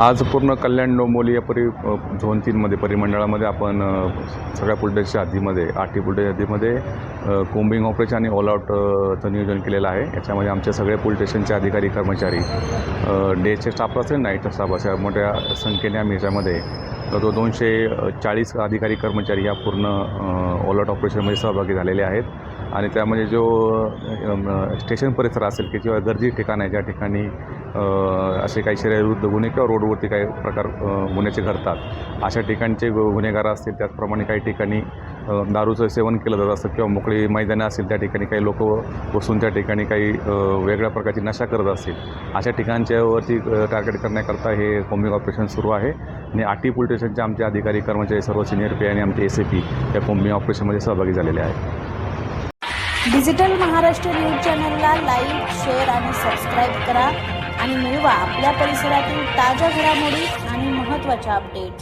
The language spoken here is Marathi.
आज पूर्ण कल्याण डोंबिवली या झोन 3मध्ये परिमंडळामध्ये आपण सगळ्या पोलीस स्टेशनच्या हद्दीमध्ये 8 पोलीस स्टेशन हद्दीमध्ये कोम्बिंग ऑपरेशन आणि ऑल आउटचं नियोजन केलेलं आहे। याच्यामध्ये आमचे सगळे पोलीस स्टेशनचे अधिकारी कर्मचारी डेचे स्टाफ असेल नाईटचा स्टाफ असेल मोठ्या संख्येने आम्ही याच्यामध्ये 240 अधिकारी कर्मचारी या पूर्ण ऑल आउट ऑपरेशनमध्ये सहभागी झालेले आहेत। आणि त्यामध्ये जो स्टेशन परिसर असेल की किंवा गर्दी ठिकाण आहे ज्या ठिकाणी असे काही शरीरविरुद्ध गुन्हे किंवा रोडवरती काही प्रकार गुन्ह्याचे घडतात अशा ठिकाणचे गुन्हेगार असतील, त्याचप्रमाणे काही ठिकाणी दारूचं सेवन केलं जात असतं किंवा मोकळी मैदानं असतील त्या ठिकाणी काही लोक बसून त्या ठिकाणी काही वेगळ्या प्रकारची नशा करत असतील अशा ठिकाणच्यावरती टार्गेट करण्याकरता हे कोम्बिंग ऑपरेशन सुरू आहे। आणि 8 पोलीस स्टेशनचे आमचे अधिकारी कर्मचारी सर्व सिनियर पी आणि आमचे ACP या कोम्बिंग ऑपरेशनमध्ये सहभागी झालेले आहेत। डिजिटल महाराष्ट्र न्यूज चॅनलला लाईक, शेअर आणि सबस्क्राईब करा आणि मिळवा आपल्या परिसरातील ताज्या घडामोडी आणि महत्त्वाच्या अपडेट्स।